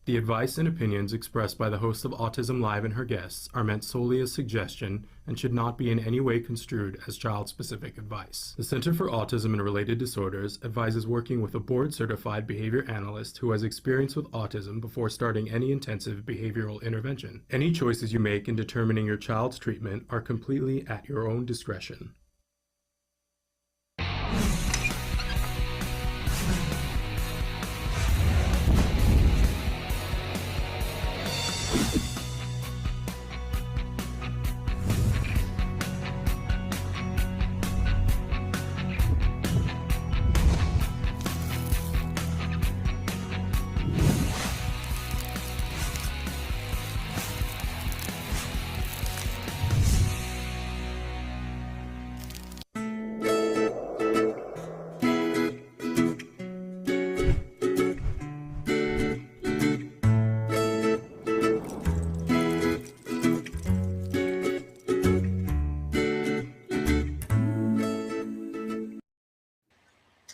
The advice and opinions expressed by the host of Autism-Live and her guests are meant solely as suggestion and should not be in any way construed as child-specific advice. The Center for Autism and Related Disorders advises working with a board-certified behavior analyst who has experience with autism before starting any intensive behavioral intervention. Any choices you make in determining your child's treatment are completely at your own discretion.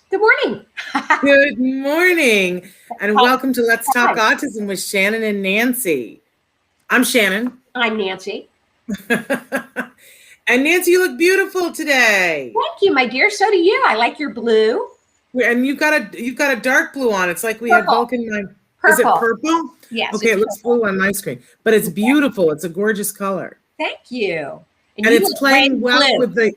Good morning. Good morning, and welcome to Let's Talk Autism with Shannon and Nancy. I'm Shannon. I'm Nancy. And Nancy, you look beautiful today. Thank you, my dear. So do you. I like your blue. And you've got a dark blue on. It's like we had Vulcan. Purple. Is it purple? Yes. Okay, it looks blue on my screen, but it's beautiful. It's a gorgeous color. Thank you. And it's playing well with the.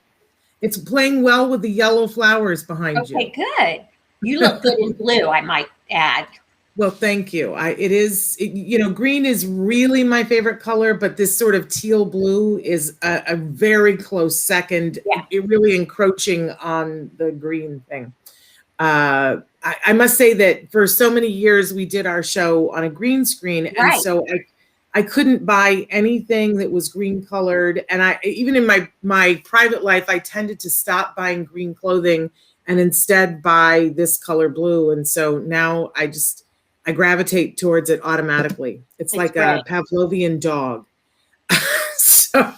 It's playing well with the yellow flowers behind you. Okay, good. You look good in blue, I might add. Well, thank you. Green is really my favorite color, but this sort of teal blue is a very close second. Yeah. It really encroaching on the green thing. I must say that for so many years we did our show on a green screen, and so I couldn't buy anything that was green colored. And even in my private life, I tended to stop buying green clothing and instead buy this color blue. And so now I gravitate towards it automatically. It's like a Pavlovian dog. So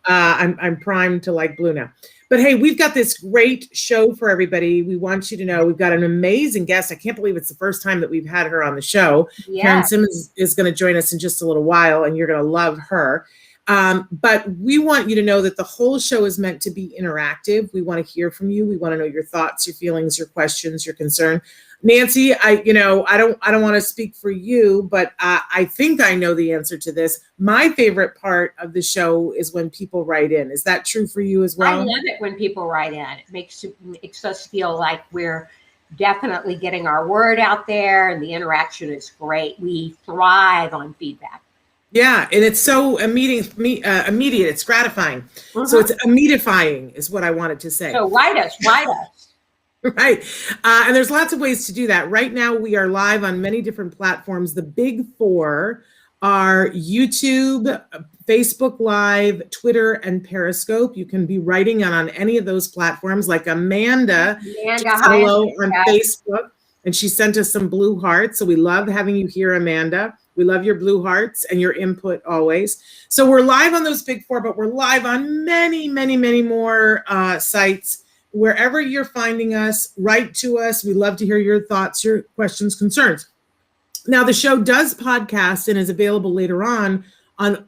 I'm primed to like blue now. But hey, we've got this great show for everybody. We want you to know we've got an amazing guest. I can't believe it's the first time that we've had her on the show. Yeah. Karen Simmons is going to join us in just a little while, and you're going to love her. But we want you to know that the whole show is meant to be interactive. We want to hear from you. We want to know your thoughts, your feelings, your questions, your concern. Nancy, I don't want to speak for you, but I think I know the answer to this. My favorite part of the show is when people write in. Is that true for you as well? I love it when people write in. It makes us feel like we're definitely getting our word out there, and the interaction is great. We thrive on feedback. Yeah, and it's so immediate. It's gratifying. Mm-hmm. So it's immedifying is what I wanted to say. So write us. Right. And there's lots of ways to do that. Right now, we are live on many different platforms. The big four are YouTube, Facebook Live, Twitter, and Periscope. You can be writing on any of those platforms, like Amanda hello on Facebook, and she sent us some blue hearts. So we love having you here, Amanda. We love your blue hearts and your input always. So we're live on those big four, but we're live on many, many, many more sites. Wherever you're finding us, write to us. We love to hear your thoughts, your questions, concerns. Now, the show does podcast and is available later on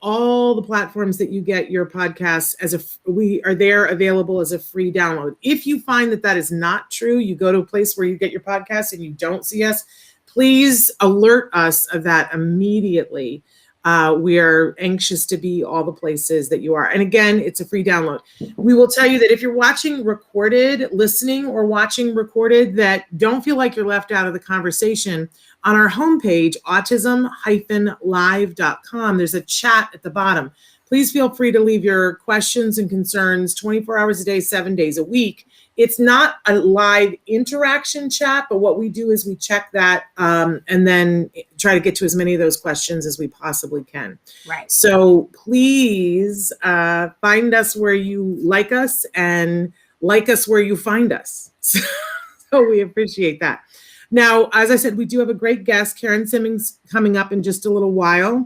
all the platforms that you get your podcasts. We are there available as a free download. If you find that is not true, you go to a place where you get your podcasts and you don't see us, please alert us of that immediately. We are anxious to be all the places that you are. And again, it's a free download. We will tell you that if you're watching recorded, listening or watching recorded, that don't feel like you're left out of the conversation. On our homepage, autism-live.com, there's a chat at the bottom. Please feel free to leave your questions and concerns 24 hours a day, 7 days a week. It's not a live interaction chat, but what we do is we check that and then try to get to as many of those questions as we possibly can. Right. So please find us where you like us and like us where you find us. So we appreciate that. Now, as I said, we do have a great guest, Karen Simmons, coming up in just a little while.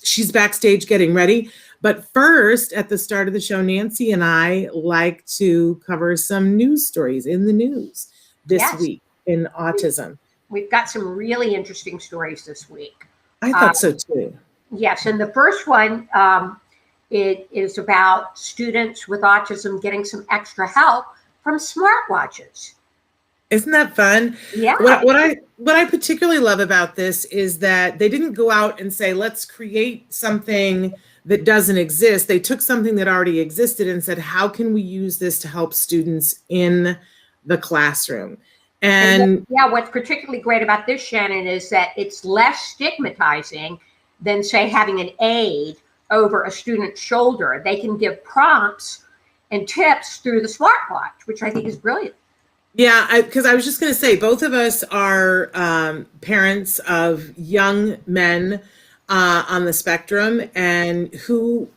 She's backstage getting ready. But first, at the start of the show, Nancy and I like to cover some news stories in the news this week in autism. We've got some really interesting stories this week. I thought so too. Yes, and the first one, it is about students with autism getting some extra help from smartwatches. Isn't that fun? Yeah. What I particularly love about this is that they didn't go out and say, let's create something that doesn't exist. They took something that already existed and said, how can we use this to help students in the classroom? And yeah, what's particularly great about this, Shannon, is that it's less stigmatizing than, say, having an aide over a student's shoulder. They can give prompts and tips through the smartwatch, which I think is brilliant. yeah, because I was just going to say, both of us are parents of young men on the spectrum, and who,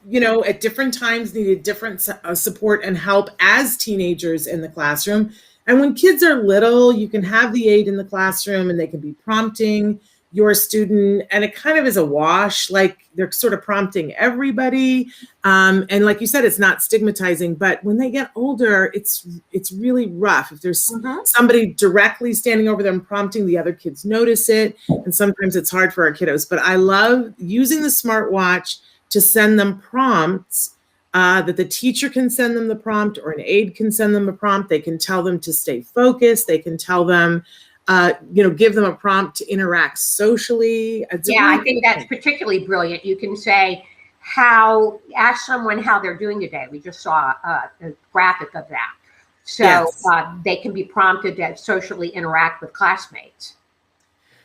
at different times needed different support and help as teenagers in the classroom. And when kids are little, you can have the aide in the classroom and they can be prompting your student, and it kind of is a wash, like they're sort of prompting everybody. And like you said, it's not stigmatizing, but when they get older, it's really rough. If there's somebody directly standing over them prompting, the other kids notice it. And sometimes it's hard for our kiddos, but I love using the smartwatch to send them prompts, that the teacher can send them the prompt, or an aide can send them a prompt. They can tell them to stay focused. They can tell them, give them a prompt to interact socially. I think that's particularly brilliant. You can say, ask someone how they're doing today. We just saw a graphic of that. So yes. They can be prompted to socially interact with classmates.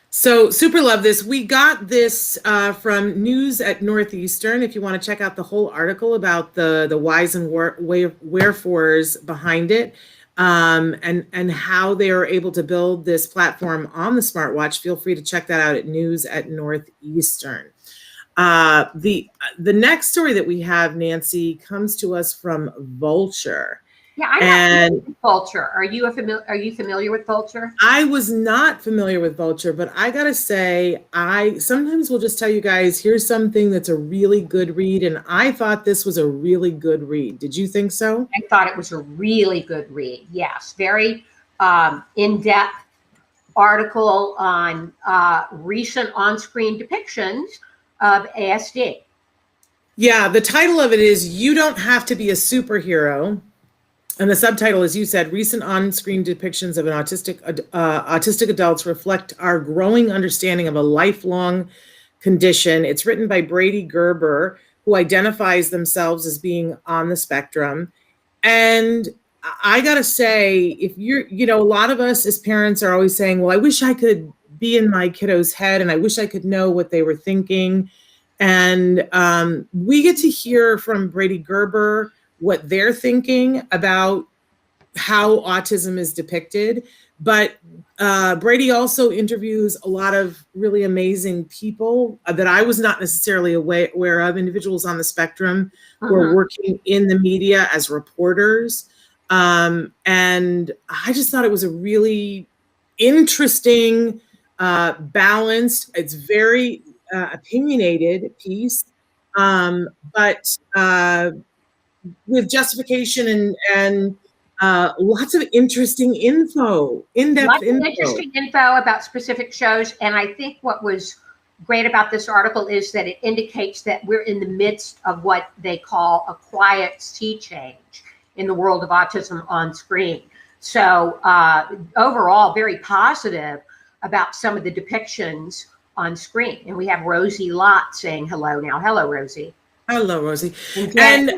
So super love this. We got this from News at Northeastern. If you want to check out the whole article about the whys and wherefores behind it, and how they are able to build this platform on the smartwatch, feel free to check that out at News at Northeastern. The next story that we have, Nancy, comes to us from Vulture. Yeah, I'm not with Vulture. Are you familiar with Vulture? I was not familiar with Vulture, but I gotta say, I sometimes will just tell you guys, here's something that's a really good read, and I thought this was a really good read. Did you think so? I thought it was a really good read. Yes, very in-depth article on recent on-screen depictions of ASD. Yeah, the title of it is "You Don't Have to Be a Superhero." And the subtitle, as you said, recent on-screen depictions of an autistic adults reflect our growing understanding of a lifelong condition. It's written by Brady Gerber, who identifies themselves as being on the spectrum. And I gotta say, if you're, a lot of us as parents are always saying, well, I wish I could be in my kiddo's head and I wish I could know what they were thinking. And we get to hear from Brady Gerber what they're thinking about how autism is depicted. But Brady also interviews a lot of really amazing people that I was not necessarily aware of, individuals on the spectrum who are working in the media as reporters. And I just thought it was a really interesting, balanced, it's very opinionated piece, but with justification and lots of interesting info, in-depth info. Interesting info about specific shows. And I think what was great about this article is that it indicates that we're in the midst of what they call a quiet sea change in the world of autism on screen. So overall, very positive about some of the depictions on screen. And we have Rosie Lott saying hello now. Hello, Rosie. Hello, Rosie. And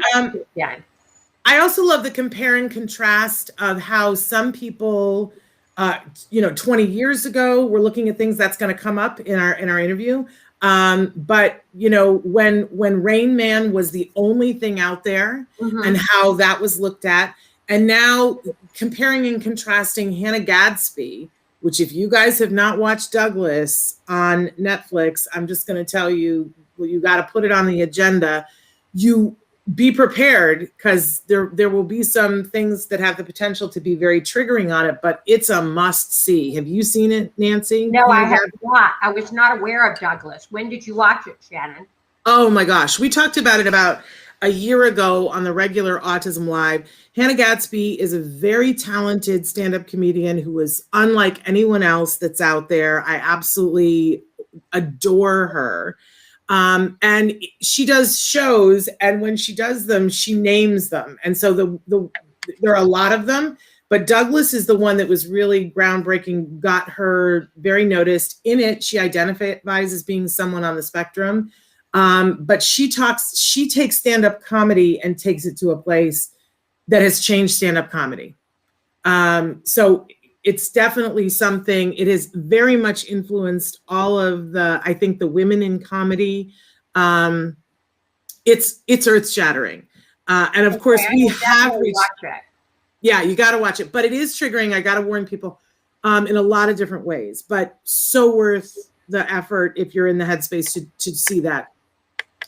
I also love the compare and contrast of how some people, 20 years ago, were looking at things that's going to come up in our interview. But when Rainman was the only thing out there, and how that was looked at, and now comparing and contrasting Hannah Gadsby, which if you guys have not watched Douglas on Netflix, I'm just going to tell you, well, you got to put it on the agenda. You be prepared, because there will be some things that have the potential to be very triggering on it, but it's a must see. Have you seen it, Nancy? No, I have not. I was not aware of Douglas. When did you watch it, Shannon? Oh my gosh. We talked about it about a year ago on the regular Autism-Live. Hannah Gadsby is a very talented stand-up comedian who is unlike anyone else that's out there. I absolutely adore her. And she does shows, and when she does them, she names them. And so there are a lot of them, but Douglas is the one that was really groundbreaking, got her very noticed. In it, she identifies as being someone on the spectrum, but she takes stand-up comedy and takes it to a place that has changed stand-up comedy. So it's definitely something, it has very much influenced all of I think the women in comedy. It's earth-shattering. And of course we have reached, yeah, you got to watch it, but it is triggering. I got to warn people in a lot of different ways, but so worth the effort if you're in the headspace to see that.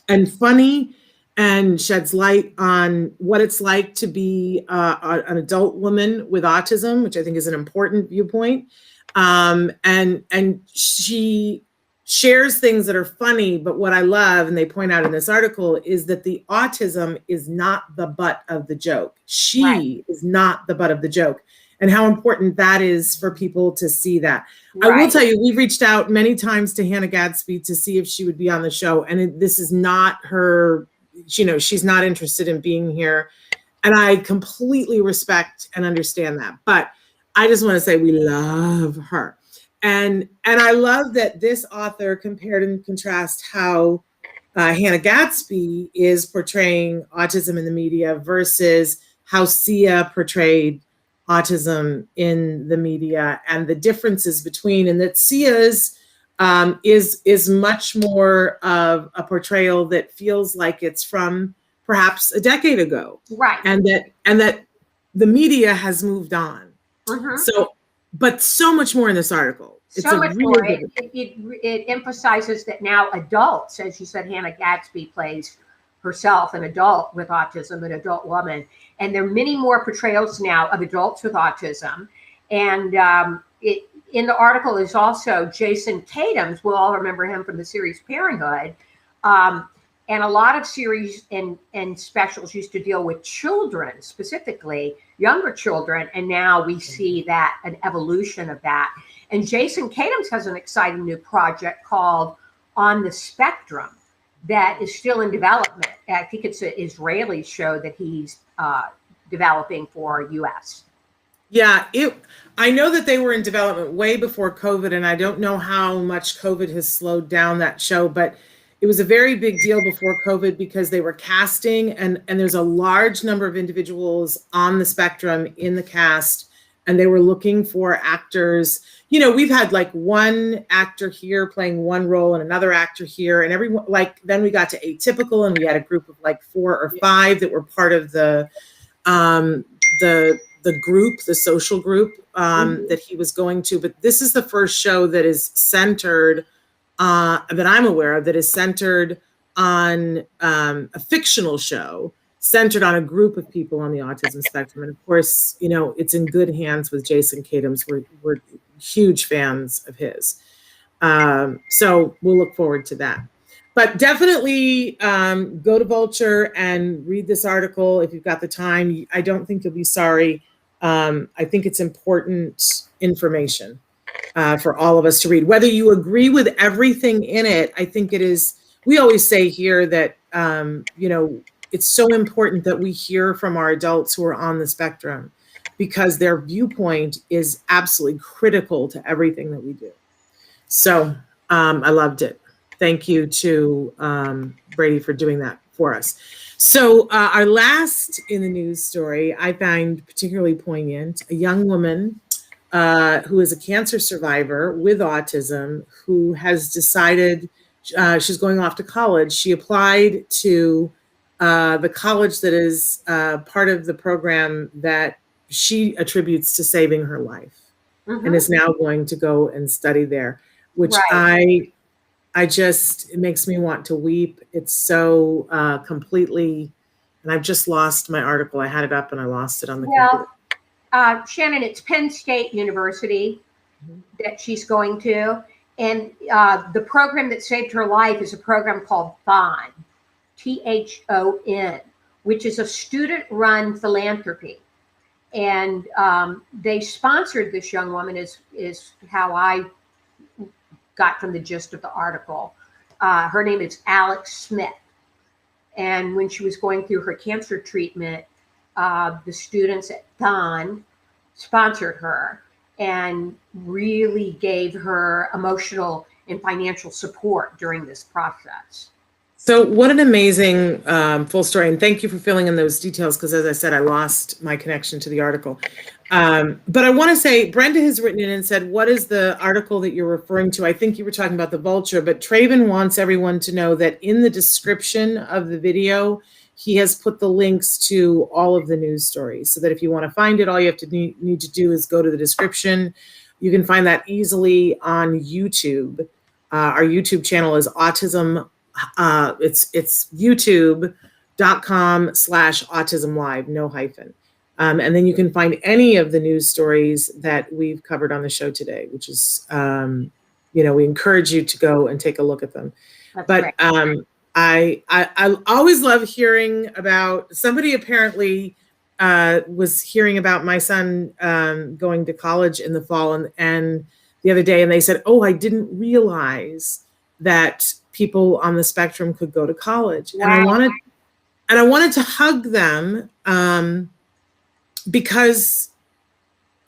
And funny, and sheds light on what it's like to be an adult woman with autism, which I think is an important viewpoint. And she shares things that are funny, but what I love, and they point out in this article, is that the autism is not the butt of the joke. She is not the butt of the joke, and how important that is for people to see that. I will tell you, we've reached out many times to Hannah Gadsby to see if she would be on the show, and this is not her, she's not interested in being here. And I completely respect and understand that. But I just want to say we love her. And I love that this author compared and contrast how Hannah Gadsby is portraying autism in the media versus how Sia portrayed autism in the media, and the differences between, and that Sia's is much more of a portrayal that feels like it's from perhaps a decade ago, and that the media has moved on. So, but so much more in this article. It's so much more. It emphasizes that now adults, as you said, Hannah Gadsby plays herself an adult with autism, an adult woman, and there are many more portrayals now of adults with autism. And in the article is also Jason Katims. We'll all remember him from the series Parenthood. And a lot of series and specials used to deal with children, specifically younger children. And now we see that an evolution of that. And Jason Katims has an exciting new project called On the Spectrum that is still in development. I think it's an Israeli show that he's developing for US. Yeah, I know that they were in development way before COVID, and I don't know how much COVID has slowed down that show, but it was a very big deal before COVID because they were casting, and there's a large number of individuals on the spectrum in the cast, and they were looking for actors. We've had like one actor here playing one role and another actor here, and everyone, like, then we got to Atypical, and we had a group of like 4 or 5 that were part of the group, the social group that he was going to. But this is the first show that is centered, that I'm aware of, that is centered on a fictional show, centered on a group of people on the autism spectrum. And of course, it's in good hands with Jason Katims. We're huge fans of his. So we'll look forward to that. But definitely go to Vulture and read this article if you've got the time. I don't think you'll be sorry. I think it's important information for all of us to read. Whether you agree with everything in it, I think it is. We always say here that, it's so important that we hear from our adults who are on the spectrum, because their viewpoint is absolutely critical to everything that we do. So I loved it. Thank you to Brady for doing that for us. So our last in the news story I find particularly poignant. A young woman who is a cancer survivor with autism who has decided she's going off to college. She applied to the college that is part of the program that she attributes to saving her life, and is now going to go and study there, which I just, it makes me want to weep. It's so completely, and I've just lost my article. I had it up and I lost it on the computer. Shannon, it's Penn State University that she's going to. And the program that saved her life is a program called THON, THON, which is a student-run philanthropy. And they sponsored this young woman, is how I got from the gist of the article. Her name is Alex Smith. And when she was going through her cancer treatment, the students at Thon sponsored her and really gave her emotional and financial support during this process. So what an amazing full story. And thank you for filling in those details, because as I said, I lost my connection to the article. But I want to say, Brenda has written in and said, what is the article that you're referring to? I think you were talking about the Vulture, but Traven wants everyone to know that in the description of the video, he has put the links to all of the news stories, so that if you want to find it, all you have to need to do is go to the description. You can find that easily on YouTube. Our YouTube channel is Autism. It's youtube.com/autism-live, no hyphen. And then you can find any of the news stories that we've covered on the show today, which is, we encourage you to go and take a look at them. That's but I always love hearing about, somebody apparently was hearing about my son going to college in the fall and the other day, and they said, oh, I didn't realize that people on the spectrum could go to college. Wow. And I wanted to hug them because,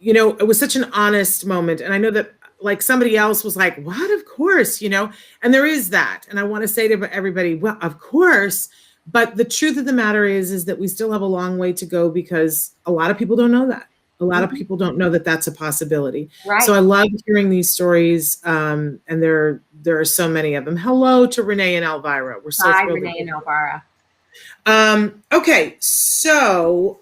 it was such an honest moment. And I know that like somebody else was like, what, of course, and there is that. And I want to say to everybody, well, of course, but the truth of the matter is that we still have a long way to go, because a lot of people don't know that. A lot of people don't know that that's a possibility. Right. So I love hearing these stories, and there are so many of them. Hello to Renee and Elvira. We're so Hi, Renee and Elvira. Okay, so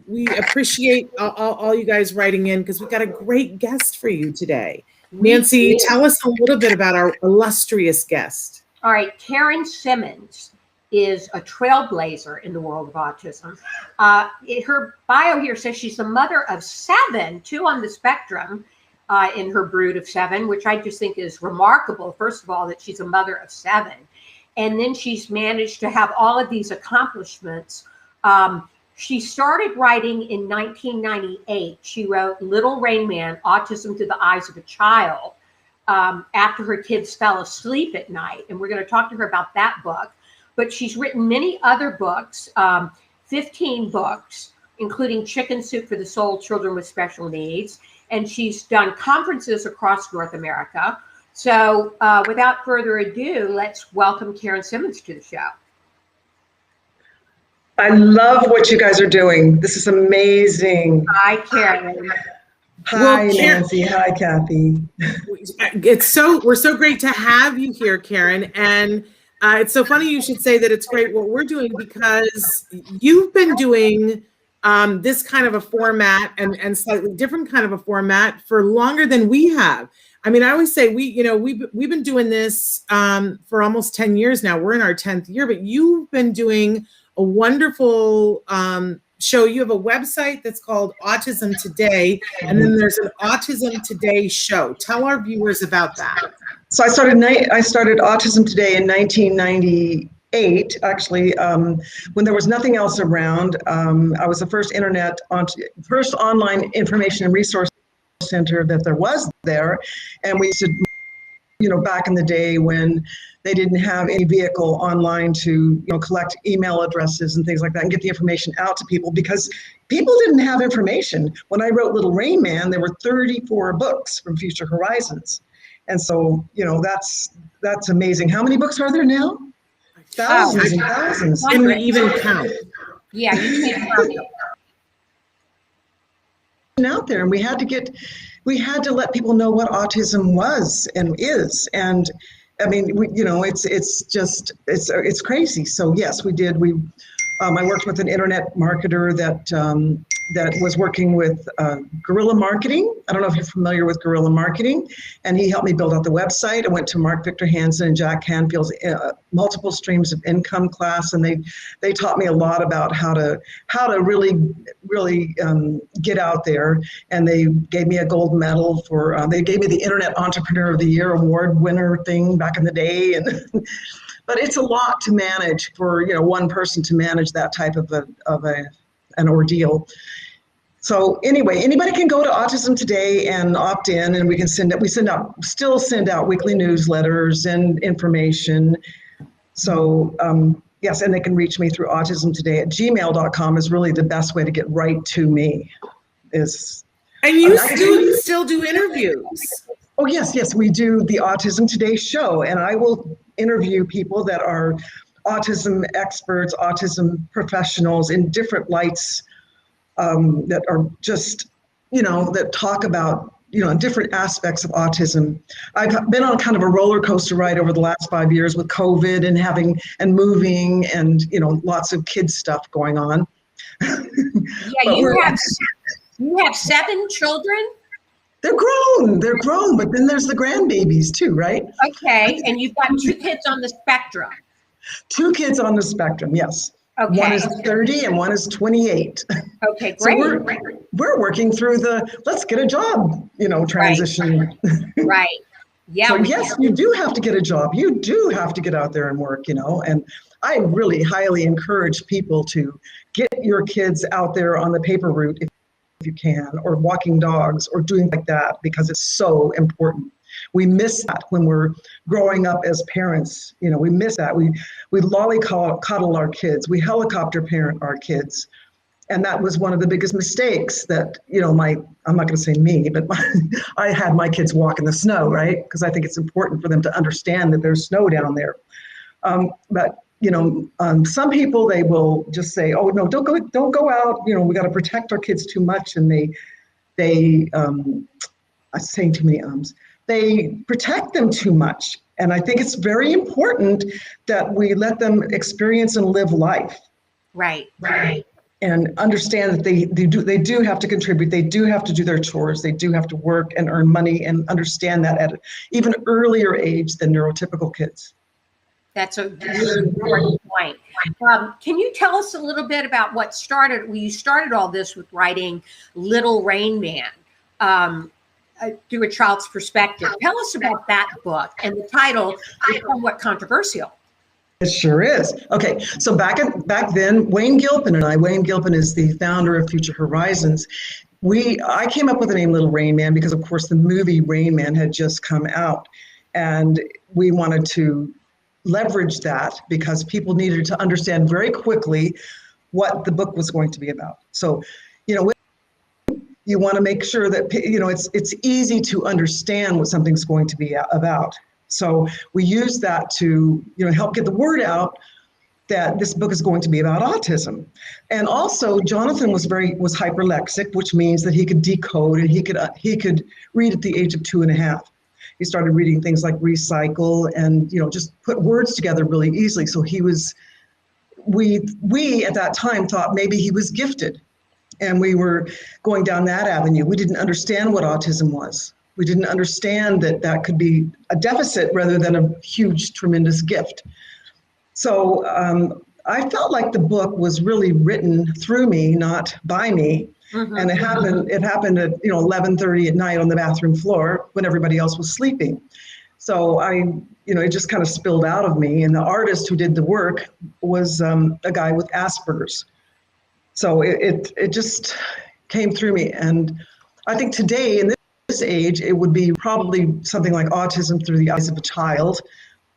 we appreciate all you guys writing in, because we've got a great guest for you today. Nancy, tell us a little bit about our illustrious guest. All right, Karen Simmons is a trailblazer in the world of autism. Her bio here says she's the mother of 7, 2 on the spectrum in her brood of 7, which I just think is remarkable. First of all, that she's a mother of 7. And then she's managed to have all of these accomplishments. She started writing in 1998. She wrote Little Rainman, Autism Through the Eyes of a Child, after her kids fell asleep at night. And we're going to talk to her about that book. But she's written many other books, 15 books, including Chicken Soup for the Soul, Children with Special Needs. And she's done conferences across North America. So without further ado, let's welcome Karen Simmons to the show. I love what you guys are doing. This is amazing. Hi, Karen. Hi, Nancy. Hi, Kathy. We're so great to have you here, Karen. And it's so funny you should say that it's great what we're doing, because you've been doing this kind of a format and slightly different kind of a format for longer than we have. I mean, I always say we've been doing this for almost 10 years now. We're in our 10th year, but you've been doing a wonderful show. You have a website that's called Autism Today, and then there's an Autism Today show. Tell our viewers about that. So I started Autism Today in 1998, actually, when there was nothing else around. I was the first first online information and resource center that there was there. And we used to, back in the day when they didn't have any vehicle online to, collect email addresses and things like that and get the information out to people, because people didn't have information. When I wrote Little Rainman, there were 34 books from Future Horizons. And so, that's amazing. How many books are there now? Thousands and thousands. Can we even count? Yeah, you can't count it. Out there, and we had to let people know what autism was and is. And I mean, it's crazy. So yes, we did. I worked with an internet marketer that was working with guerrilla marketing. I don't know if you're familiar with guerrilla marketing, and he helped me build out the website. I went to Mark Victor Hansen and Jack Canfield's multiple streams of income class, and they taught me a lot about how to really get out there. And they gave me a gold medal they gave me the Internet Entrepreneur of the Year award winner thing back in the day, and. But it's a lot to manage for one person to manage that type of an ordeal. So anyway, anybody can go to Autism Today and opt in, and we still send out weekly newsletters and information. So yes, and they can reach me through autismtoday@gmail.com is really the best way to get right to me. And you still do interviews. Oh yes, we do the Autism Today show, and I will interview people that are autism experts, autism professionals in different lights, that are just, that talk about, different aspects of autism. I've been on kind of a roller coaster ride over the last 5 years with COVID and moving and, lots of kids stuff going on. Yeah, you have 7 children? They're grown, but then there's the grandbabies too, right? Okay, and you've got 2 kids on the spectrum. 2 kids on the spectrum, yes. Okay. One is 30 and one is 28. Okay, great. So we're working through the let's get a job, transition. Right. Yeah. So yes, you do have to get a job. You do have to get out there and work, and I really highly encourage people to get your kids out there on the paper route if you can, or walking dogs or doing like that, because it's so important. We miss that when we're growing up as parents. We miss that. We lollycoddle our kids. We helicopter parent our kids. And that was one of the biggest mistakes that, I'm not going to say me, but I had my kids walk in the snow, right? Because I think it's important for them to understand that there's snow down there. But some people, they will just say, oh, no, don't go out. We got to protect our kids too much. And I'm saying too many ums. They protect them too much. And I think it's very important that we let them experience and live life. Right. And understand that they do have to contribute. They do have to do their chores. They do have to work and earn money, and understand that at an even earlier age than neurotypical kids. That's a really important point. Can you tell us a little bit about what started? Well, you started all this with writing Little Rainman. Through a child's perspective. Tell us about that book, and the title is somewhat controversial. It sure is. Okay, so back then, Wayne Gilpin is the founder of Future Horizons. I came up with the name Little Rainman because, of course, the movie Rainman had just come out, and we wanted to leverage that because people needed to understand very quickly what the book was going to be about. So, you want to make sure that it's easy to understand what something's going to be about. So we use that to help get the word out that this book is going to be about autism. And also, Jonathan was hyperlexic, which means that he could decode, and he could read at the age of 2.5. He started reading things like Recycle and just put words together really easily. So we at that time thought maybe he was gifted. And we were going down that avenue. We didn't understand what autism was. We didn't understand that could be a deficit rather than a huge, tremendous gift. So I felt like the book was really written through me, not by me. Mm-hmm. And it happened at 11:30 at night on the bathroom floor when everybody else was sleeping. So it just kind of spilled out of me. And the artist who did the work was a guy with Asperger's. So it just came through me. And I think today, in this age, it would be probably something like Autism Through the Eyes of a Child,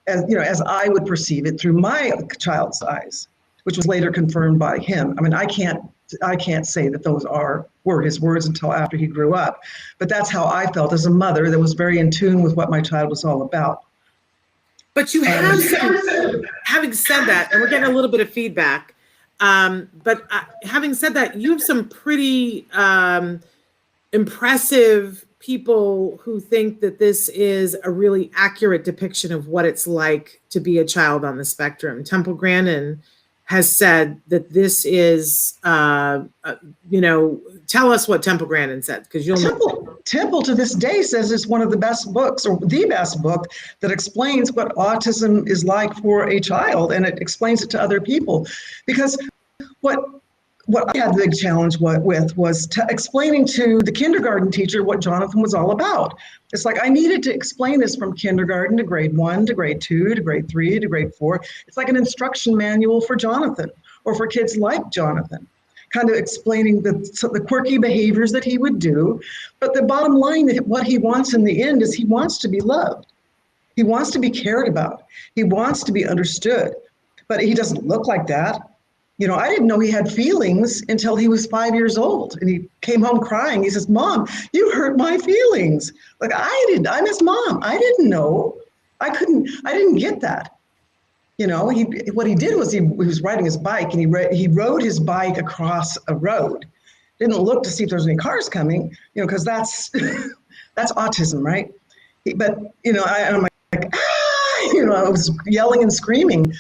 as I would perceive it through my child's eyes, which was later confirmed by him. I mean, I can't say that those were his words until after he grew up, but that's how I felt as a mother that was very in tune with what my child was all about. But you have having said that, and we're getting a little bit of feedback, but having said that, you have some pretty impressive people who think that this is a really accurate depiction of what it's like to be a child on the spectrum. Temple Grandin has said that this is, tell us what Temple Grandin said, because you'll know. Temple to this day says it's one of the best books, or the best book, that explains what autism is like for a child, and it explains it to other people. Because what I had the big challenge with was explaining to the kindergarten teacher what Jonathan was all about. It's like I needed to explain this from kindergarten to grade 1 to grade 2 to grade 3 to grade 4. It's like an instruction manual for Jonathan, or for kids like Jonathan, kind of explaining the quirky behaviors that he would do. But the bottom line, what he wants in the end is he wants to be loved. He wants to be cared about. He wants to be understood, but he doesn't look like that. You know, I didn't know he had feelings until he was 5 years old, and he came home crying. He says, "Mom, you hurt my feelings." Like, I'm his mom. I didn't know. I didn't get that. You know, what he did was he was riding his bike, and he rode his bike across a road. Didn't look to see if there was any cars coming, you know, because that's that's autism, right? But, you know, I'm like, you know, I was yelling and screaming,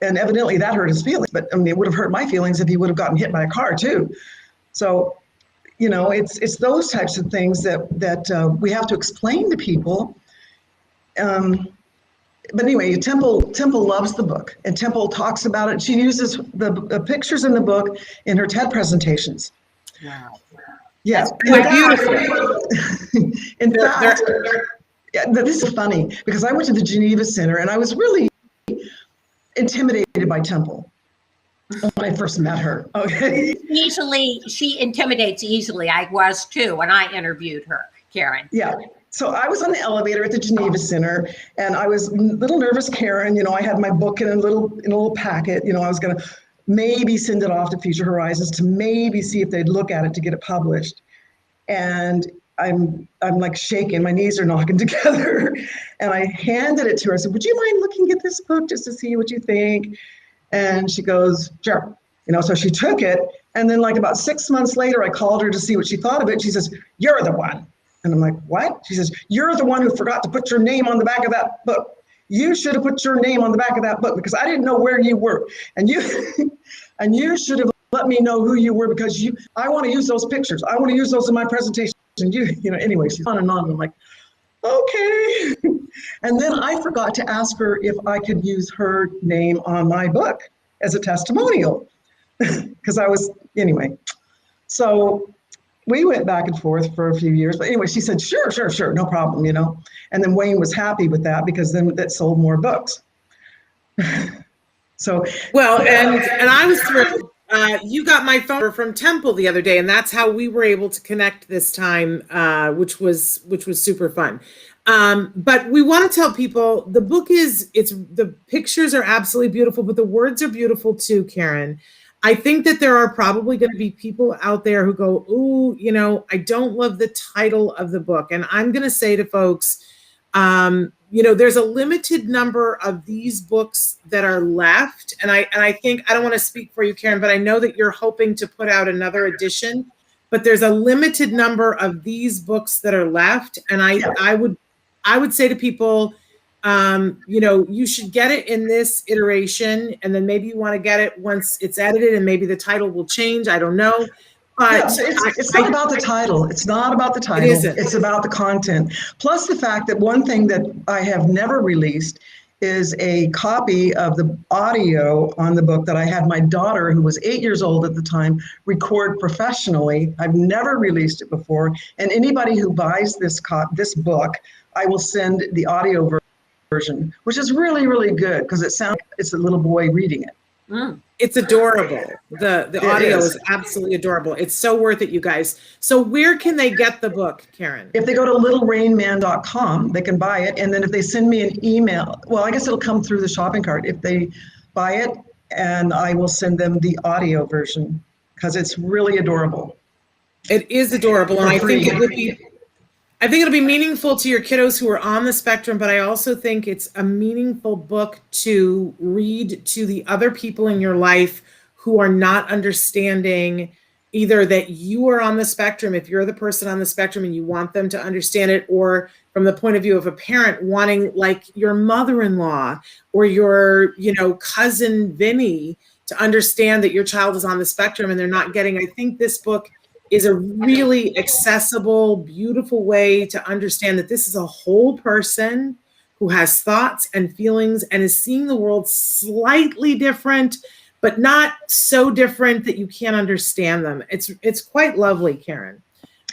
and evidently that hurt his feelings. But I mean, it would have hurt my feelings if he would have gotten hit by a car too. So, you know, it's those types of things that we have to explain to people. But anyway, Temple loves the book, and Temple talks about it. She uses the pictures in the book in her TED presentations. Wow. Yeah, They're beautiful. In fact, yeah, this is funny because I went to the Geneva Center and I was really intimidated by Temple when I first met her. Okay. She intimidates easily. I was too when I interviewed her, Karen. Yeah. So I was on the elevator at the Geneva Center, and I was a little nervous, Karen. You know, I had my book in a little packet. You know, I was going to maybe send it off to Future Horizons to maybe see if they'd look at it to get it published. And I'm like shaking, my knees are knocking together. And I handed it to her. I said, "Would you mind looking at this book just to see what you think?" And she goes, "Sure." You know, so she took it. And then like about 6 months later, I called her to see what she thought of it. She says, "You're the one." And I'm like, "What?" She says, "You're the one who forgot to put your name on the back of that book. You should have put your name on the back of that book because I didn't know where you were. And you should have let me know who you were because I want to use those pictures. I want to use those in my presentation." And you know, anyway, she's on and on. And I'm like, okay. And then I forgot to ask her if I could use her name on my book as a testimonial because anyway. So we went back and forth for a few years, but anyway, she said, sure, no problem, you know. And then Wayne was happy with that because then that sold more books. So well, and I was thrilled. You got my phone from Temple the other day, and that's how we were able to connect this time, which was super fun. But we want to tell people the book the pictures are absolutely beautiful, but the words are beautiful too, Karen. I think that there are probably going to be people out there who go, "Ooh, you know, I don't love the title of the book." And I'm going to say to folks, you know, there's a limited number of these books that are left. And I think, I don't want to speak for you, Karen, but I know that you're hoping to put out another edition, but there's a limited number of these books that are left. And I would say to people, you know, you should get it in this iteration, and then maybe you want to get it once it's edited, and maybe the title will change. I don't know. But yeah, it's not about the title. It's not about the title. It's about the content. Plus the fact that one thing that I have never released is a copy of the audio on the book that I had my daughter, who was 8 years old at the time, record professionally. I've never released it before. And anybody who buys this book, I will send the audio version, which is really, really good because it sounds like it's a little boy reading it. Mm. It's adorable. The audio is absolutely adorable. It's so worth it, you guys. So where can they get the book, Karen? If they go to littlerainman.com, they can buy it. And then if they send me an email, well, I guess it'll come through the shopping cart. If they buy it, and I will send them the audio version because it's really adorable. It is adorable. And I think it'll be meaningful to your kiddos who are on the spectrum, but I also think it's a meaningful book to read to the other people in your life who are not understanding either that you are on the spectrum, if you're the person on the spectrum and you want them to understand it, or from the point of view of a parent wanting, like your mother-in-law or your, you know, cousin Vinny, to understand that your child is on the spectrum and they're not getting. I think this book is a really accessible, beautiful way to understand that this is a whole person who has thoughts and feelings and is seeing the world slightly different, but not so different that you can't understand them. It's quite lovely, Karen.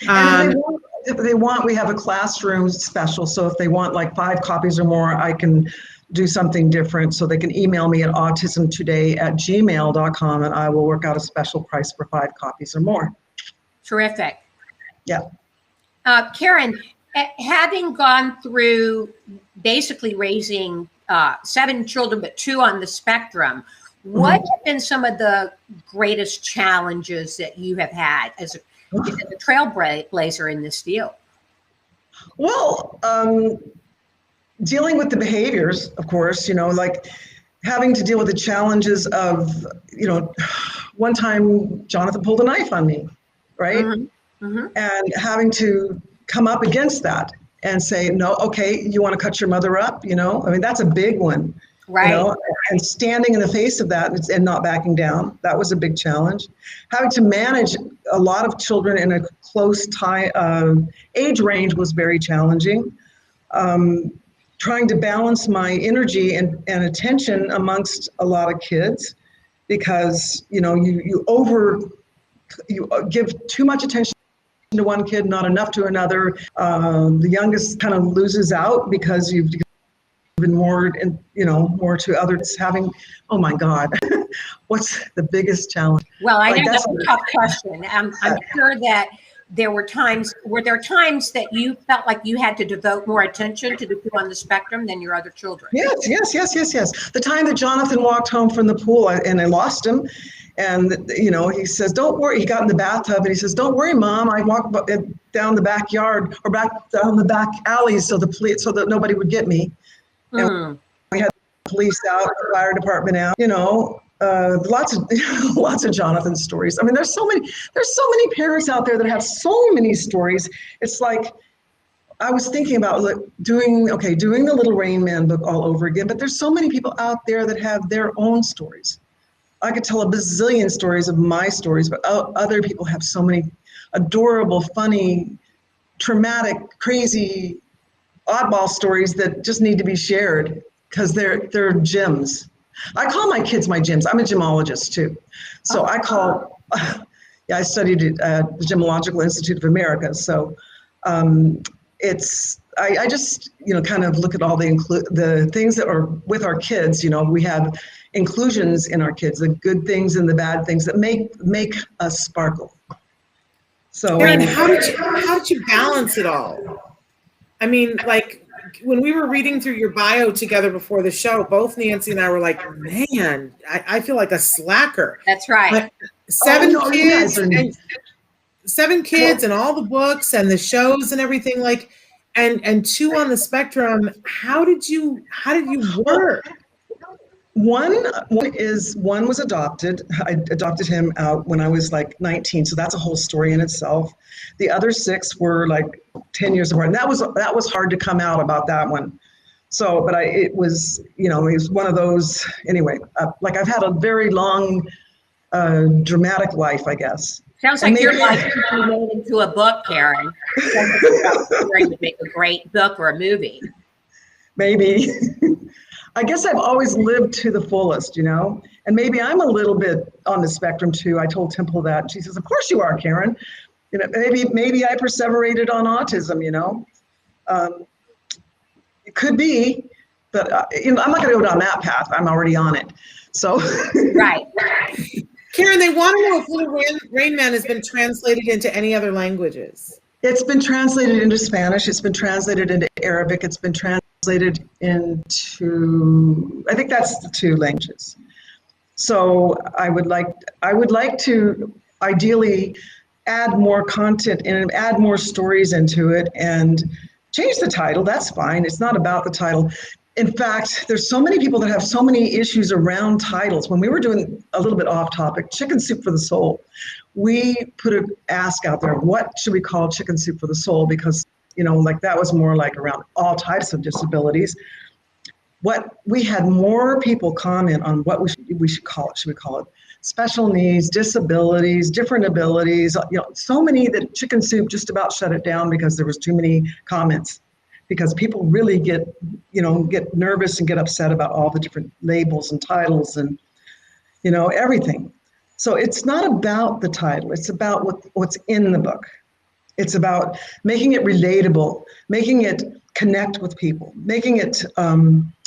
And if they want, we have a classroom special. So if they want like 5 copies or more, I can do something different, so they can email me at autismtoday@gmail.com, and I will work out a special price for 5 copies or more. Terrific. Yeah. Karen, having gone through basically raising 7 children, but 2 on the spectrum, what have been some of the greatest challenges that you have had as a trailblazer in this field? Well, dealing with the behaviors, of course, like having to deal with the challenges of, one time Jonathan pulled a knife on me, right? And having to come up against that and say, no, okay, you want to cut your mother up, that's a big one. Right. And standing in the face of that and not backing down, that was a big challenge. Having to manage a lot of children in a close age range was very challenging. Trying to balance my energy and attention amongst a lot of kids, because you give too much attention to one kid, not enough to another. The youngest kind of loses out because you've given more to others. Oh my God, what's the biggest challenge? Well, I know that's a tough question. I'm sure that were there times that you felt like you had to devote more attention to the 2 on the spectrum than your other children? Yes. The time that Jonathan walked home from the pool and I lost him, and he says, don't worry. He got in the bathtub and he says, don't worry, Mom. I walked down the backyard or back down the back alleys so that nobody would get me. And we had the police out, the fire department out, lots of Jonathan stories. I mean, there's so many parents out there that have so many stories. It's like, I was thinking about doing the little Rainman book all over again, but there's so many people out there that have their own stories. I could tell a bazillion stories of my stories, but other people have so many adorable, funny, traumatic, crazy, oddball stories that just need to be shared because they're gems. I call my kids my gyms. I'm a gemologist too. So I studied at the Gemological Institute of America. So I just, kind of look at all the things that are with our kids. We have inclusions in our kids, the good things and the bad things that make us sparkle. So Karen, how did you balance it all? I mean, like, when we were reading through your bio together before the show, both Nancy and I were like, man, I feel like a slacker. That's right. But 7 kids and all the books and the shows and everything, like, and 2 on the spectrum. How did you work? One was adopted. I adopted him out when I was like 19, so that's a whole story in itself. The other 6 were like 10 years apart, and that was hard to come out about that one. So, but it was one of those anyway. Like, I've had a very long, dramatic life, I guess. Sounds like your life could be made into a book, Karen. To make a great book or a movie. Maybe. I guess I've always lived to the fullest, and maybe I'm a little bit on the spectrum too. I told Temple that, and she says, "Of course you are, Karen." Maybe I perseverated on autism. It could be, but I'm not going to go down that path. I'm already on it. So. Right. Karen, they want to know if Little Rainman has been translated into any other languages. It's been translated into Spanish. It's been translated into Arabic. It's been translated into, I think that's the 2 languages. So I would like to ideally add more content and add more stories into it and change the title. That's fine. It's not about the title. In fact, there's so many people that have so many issues around titles. When we were doing a little bit off topic, Chicken Soup for the Soul, we put an ask out there, what should we call Chicken Soup for the Soul? Because, like that was more like around all types of disabilities. We had more people comment on what we should call it. Should we call it special needs, disabilities, different abilities? So many that Chicken Soup just about shut it down because there was too many comments. Because people really get nervous and get upset about all the different labels and titles and, everything. So it's not about the title. It's about what's in the book. It's about making it relatable, making it connect with people, making it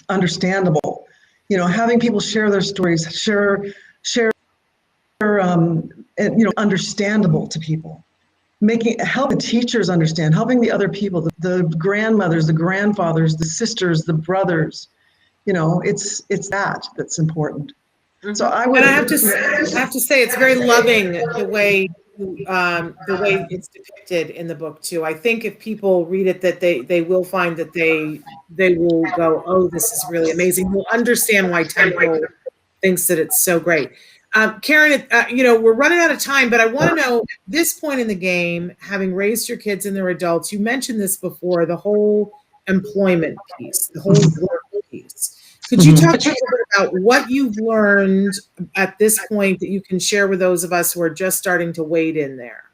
understandable. You know, having people share their stories, share, and, you know, understandable to people. Helping teachers understand, helping the other people, the grandmothers, the grandfathers, the sisters, the brothers. You know, it's that's important. So I would. And I have to say, it's very loving the way it's depicted in the book too. I think if people read it, that they will find that they will go, oh, this is really amazing. We'll understand why Temple thinks that it's so great. Karen, you know, we're running out of time, but I want to know, at this point in the game, having raised your kids and they're adults, you mentioned this before, the whole employment piece, the whole work piece. Could you talk a little bit about what you've learned at this point that you can share with those of us who are just starting to wade in there?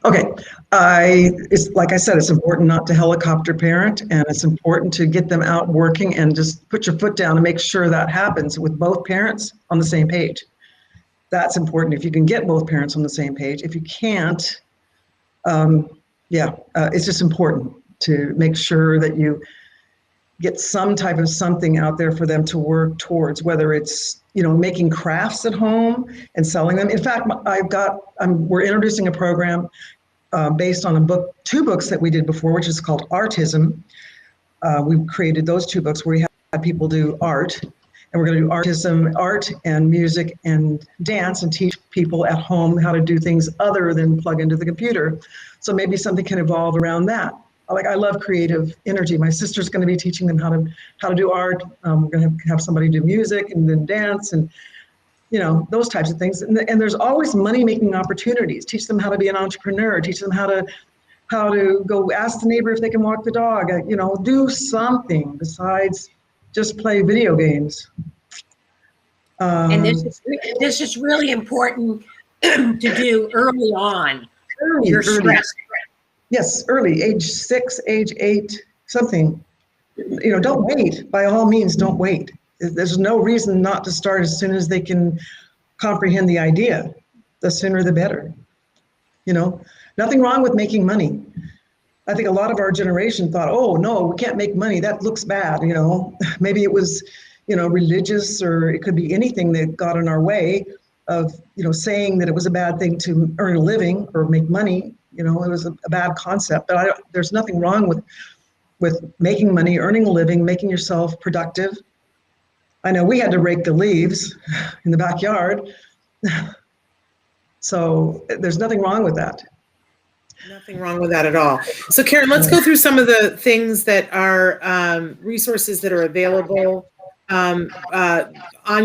Okay, it's like I said, it's important not to helicopter parent, and it's important to get them out working and just put your foot down and make sure that happens with both parents on the same page. That's important if you can get both parents on the same page. If you can't, it's just important to make sure that you get some type of something out there for them to work towards, whether it's, you know, making crafts at home and selling them. In fact, we're introducing a program based on two books that we did before, which is called Autism. We've created those two books where we have people do art. And we're going to do autism, art and music and dance, and teach people at home how to do things other than plug into the computer. So maybe something can evolve around that. Like, I love creative energy. My sister's going to be teaching them how to do art. We're going to have somebody do music and then dance, and, you know, those types of things. And there's always money-making opportunities. Teach them how to be an entrepreneur. Teach them how to go ask the neighbor if they can walk the dog. You know, do something besides just play video games. And this is really important to do early on. You're stressed. Yes, early, age 6, age 8, something. You know, don't wait. By all means, don't wait. There's no reason not to start as soon as they can comprehend the idea. The sooner the better. You know, nothing wrong with making money. I think a lot of our generation thought, oh, no, we can't make money. That looks bad. You know, maybe it was, you know, religious, or it could be anything that got in our way of, you know, saying that it was a bad thing to earn a living or make money. You know, it was a bad concept. But there's nothing wrong with making money, earning a living, making yourself productive. I know we had to rake the leaves in the backyard. So there's nothing wrong with that. Nothing wrong with that at all. So Karen, let's go through some of the things that are resources that are available on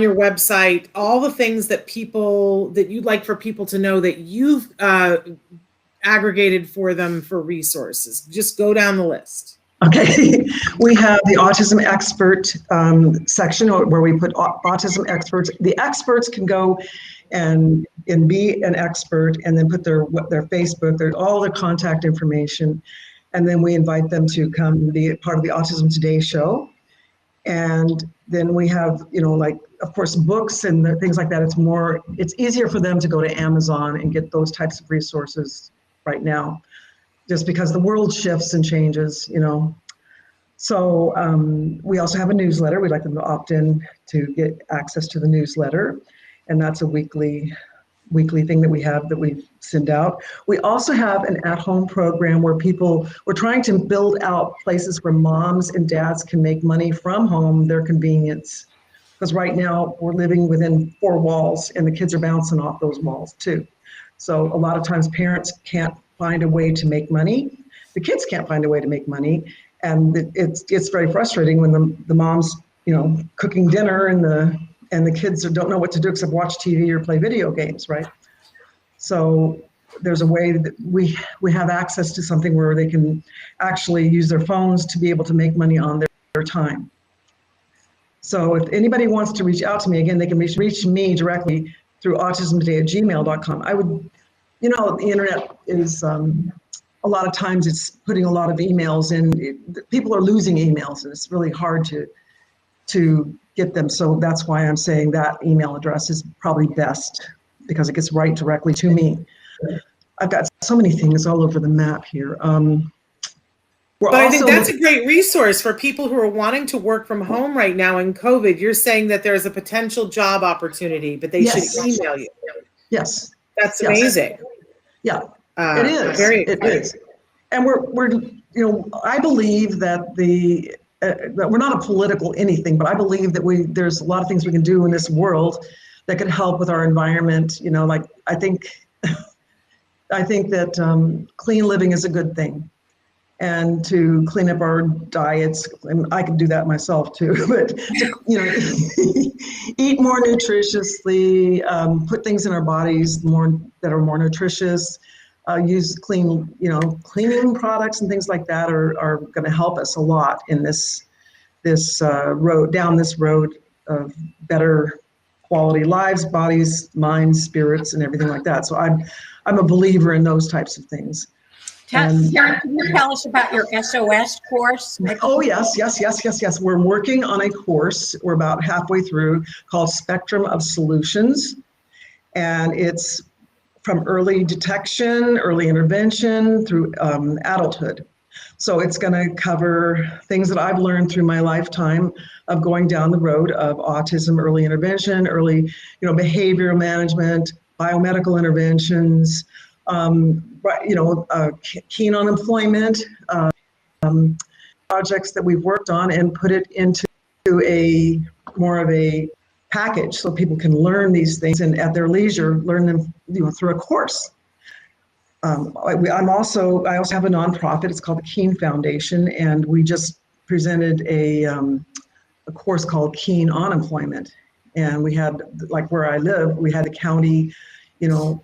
your website, all the things that you'd like for people to know that you've aggregated for them for resources. Just go down the list. Okay, we have the autism expert section where we put autism experts. The experts can go and be an expert, and then put their Facebook, all their contact information, and then we invite them to come be part of the Autism Today show. And then we have, you know, like, of course, books and things like that. It's easier for them to go to Amazon and get those types of resources right now, just because the world shifts and changes, you know. So we also have a newsletter. We'd like them to opt in to get access to the newsletter. And that's a weekly thing that we send out. We also have an at-home program where we're trying to build out places where moms and dads can make money from home, their convenience. Because right now we're living within 4 walls and the kids are bouncing off those walls too. So a lot of times parents can't find a way to make money. The kids can't find a way to make money. And it's very frustrating when the mom's, you know, cooking dinner and the kids don't know what to do except watch TV or play video games, right? So there's a way that we have access to something where they can actually use their phones to be able to make money on their time. So if anybody wants to reach out to me, again, they can reach me directly through autismtoday@gmail.com. I would, you know, the internet is, a lot of times it's putting a lot of emails in. People are losing emails, and it's really hard to get them. So that's why I'm saying that email address is probably best, because it gets right directly to me. I've got so many things all over the map here. But I think that's a great resource for people who are wanting to work from home right now in COVID. You're saying that there's a potential job opportunity, but they should email you. Yes. That's amazing. Yeah, it is. It is. And we're I believe that that we're not a political anything, but I believe that there's a lot of things we can do in this world that could help with our environment. Like I think that clean living is a good thing. And to clean up our diets, and I can do that myself too, but eat more nutritiously, put things in our bodies that are more nutritious, use cleaning products and things like that are going to help us a lot in this road of better quality lives, bodies, minds, spirits, and everything like that. So I'm a believer in those types of things. Karen, can you tell us about your SOS course? Oh, yes. We're working on a course. We're about halfway through, called Spectrum of Solutions. And it's from early detection, early intervention, through adulthood. So it's going to cover things that I've learned through my lifetime of going down the road of autism, early intervention, early behavioral management, biomedical interventions, keen on employment, projects that we've worked on, and put it into more of a package so people can learn these things and at their leisure learn them through a course. I also have a nonprofit. It's called the Keen Foundation, and we just presented a course called Keen on Employment. And we had, like where I live, we had the county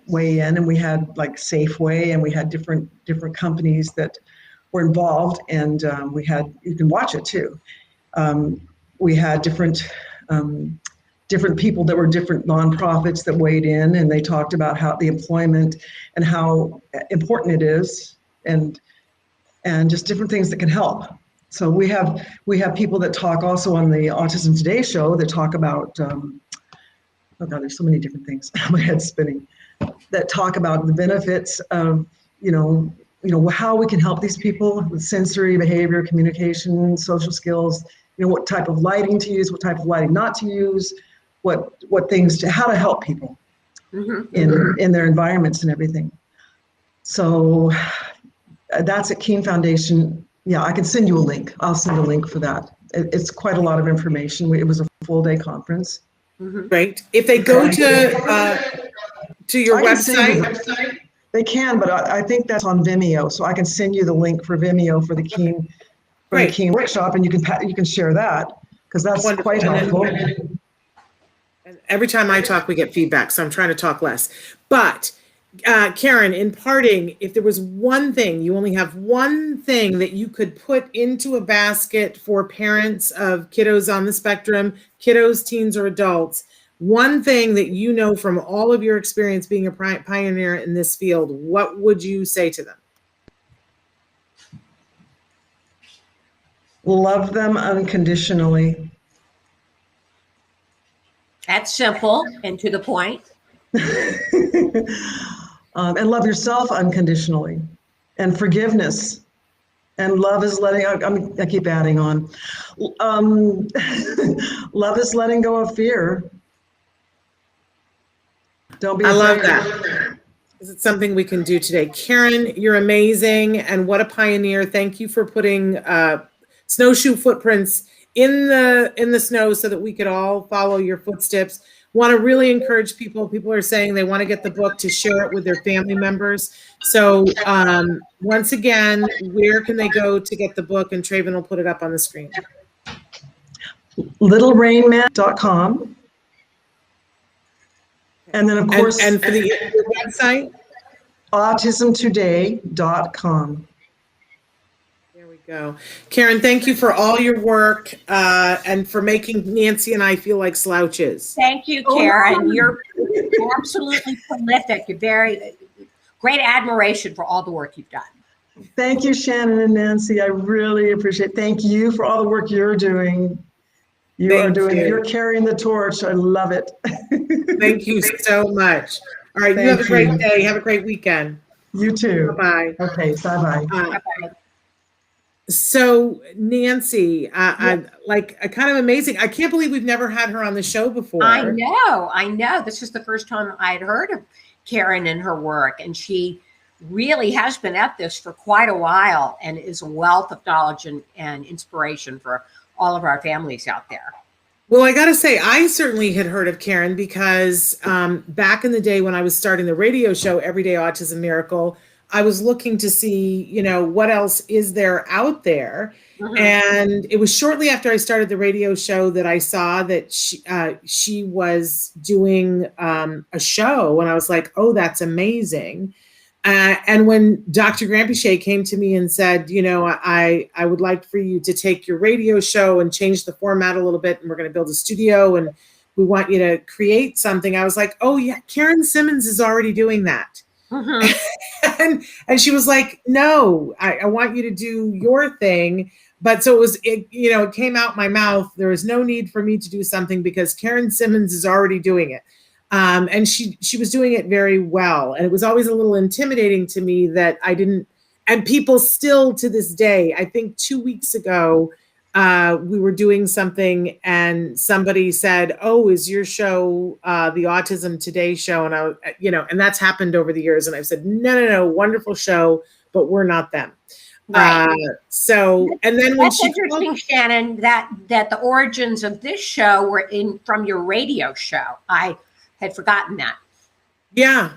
weigh in, and we had like Safeway, and we had different companies that were involved, and you can watch it too. We had different people that were different nonprofits that weighed in, and they talked about how the employment and how important it is, and just different things that can help. So we have people that talk also on the Autism Today show that talk about oh God, there's so many different things. My head's spinning. That talk about the benefits of, how we can help these people with sensory, behavior, communication, social skills. What type of lighting to use, what type of lighting not to use, how to help people in their environments and everything. So that's at Keen Foundation. Yeah, I can send you a link. I'll send a link for that. It's quite a lot of information. It was a full day conference. Great. If they go to your website, they can, but I think that's on Vimeo, so I can send you the link for Vimeo for the Keen workshop, and you can share that, because that's quite helpful. And every time I talk, we get feedback, so I'm trying to talk less. But Karen, in parting, if there was one thing, you only have one thing that you could put into a basket for parents of kiddos on the spectrum, kiddos, teens, or adults, one thing that from all of your experience being a pioneer in this field, what would you say to them? Love them unconditionally. That's simple and to the point. And love yourself unconditionally, and forgiveness, and love is letting. I keep adding on. Love is letting go of fear. Don't be afraid. I love that. Is it something we can do today? Karen, you're amazing, and what a pioneer! Thank you for putting snowshoe footprints in the snow so that we could all follow your footsteps. Want to really encourage people. People are saying they want to get the book to share it with their family members. So once again, where can they go to get the book? And Traven will put it up on the screen. LittleRainman.com. And then, of course, and for the website, autismtoday.com. There we go. Karen, thank you for all your work and for making Nancy and I feel like slouches. Thank you, Karen. You're absolutely prolific. You're very great admiration for all the work you've done. Thank you, Shannon and Nancy. I really appreciate it. Thank you for all the work you're doing. You're carrying the torch. I love it. Thank you so much. All right, you have a great day. Have a great weekend. You too. Bye-bye. Okay, bye-bye. Bye. So Nancy, kind of amazing. I can't believe we've never had her on the show before. I know. This is the first time I had heard of Karen and her work, and she really has been at this for quite a while and is a wealth of knowledge and inspiration for all of our families out there. Well, I got to say, I certainly had heard of Karen because back in the day when I was starting the radio show, Everyday Autism Miracle, I was looking to see, what else is there out there. Mm-hmm. And it was shortly after I started the radio show that I saw that she was doing a show, and I was like, oh, that's amazing. And when Dr. Grampiche came to me and said, I would like for you to take your radio show and change the format a little bit, and we're going to build a studio, and we want you to create something. I was like, oh yeah, Karen Simmons is already doing that. Mm-hmm. and she was like, no, I want you to do your thing. But so it came out my mouth. There was no need for me to do something because Karen Simmons is already doing it. And she was doing it very well. And it was always a little intimidating to me that I didn't, and people still to this day, I think 2 weeks ago, we were doing something and somebody said, oh, is your show the Autism Today show? And and that's happened over the years. And I've said, no, wonderful show, but we're not them. Right. And then when that's interesting, Shannon, that the origins of this show were from your radio show. I had forgotten that. Yeah,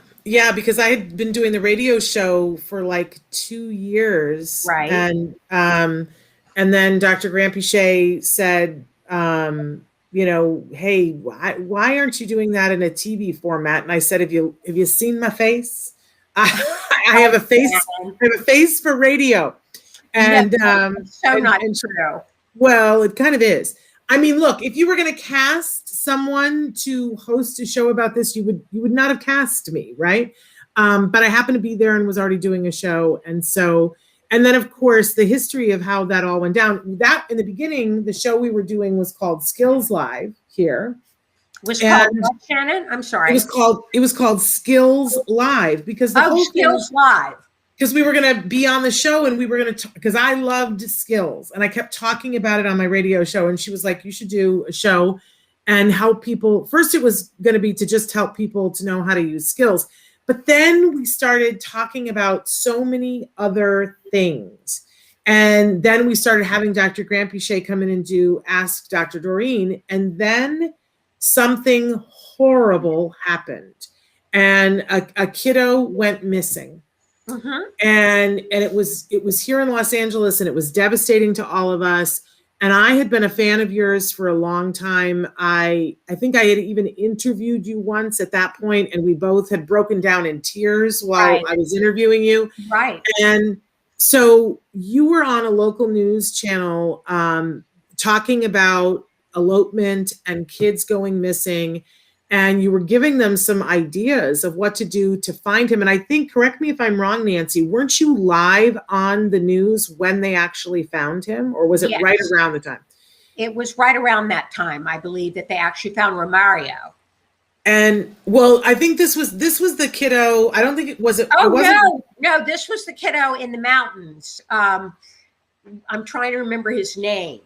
because I had been doing the radio show for like 2 years. Right. And then Dr. Grampiche said, hey, why aren't you doing that in a TV format? And I said, have you seen my face? I have a face. I have a face for radio. And not true. Well, it kind of is. I mean, look, if you were going to cast someone to host a show about this, you would not have cast me, right? But I happened to be there and was already doing a show, and then of course the history of how that all went down. That in the beginning, the show we were doing was called Skills Live here. Was called what, Shannon? I'm sorry. It was called Skills Live because Skills Live. Because we were going to be on the show and we were going to, because I loved skills and I kept talking about it on my radio show. And she was like, you should do a show and help people. First, it was going to be to just help people to know how to use skills. But then we started talking about so many other things. And then we started having Dr. Grampiche come in and do Ask Dr. Doreen. And then something horrible happened. And a kiddo went missing. Mm-hmm. And it was here in Los Angeles, and it was devastating to all of us. And I had been a fan of yours for a long time. I think I had even interviewed you once at that point, and we both had broken down in tears while I was interviewing you. Right. And so you were on a local news channel talking about elopement and kids going missing. And you were giving them some ideas of what to do to find him. And I think, correct me if I'm wrong, Nancy, weren't you live on the news when they actually found him? Or was it right around the time? It was right around that time, I believe, that they actually found Romario. And well, I think this was the kiddo. I don't think it was. No, this was the kiddo in the mountains. I'm trying to remember his name.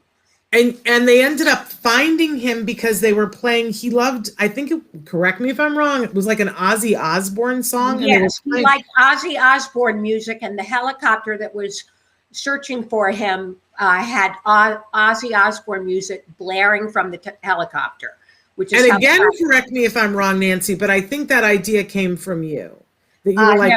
And they ended up finding him because they were playing. He loved, I think, correct me if I'm wrong, it was like an Ozzy Osbourne song. Yes, he liked Ozzy Osbourne music, and the helicopter that was searching for him had Ozzy Osbourne music blaring from the helicopter. Which is, and again, correct me if I'm wrong, Nancy, but I think that idea came from you. That you were like,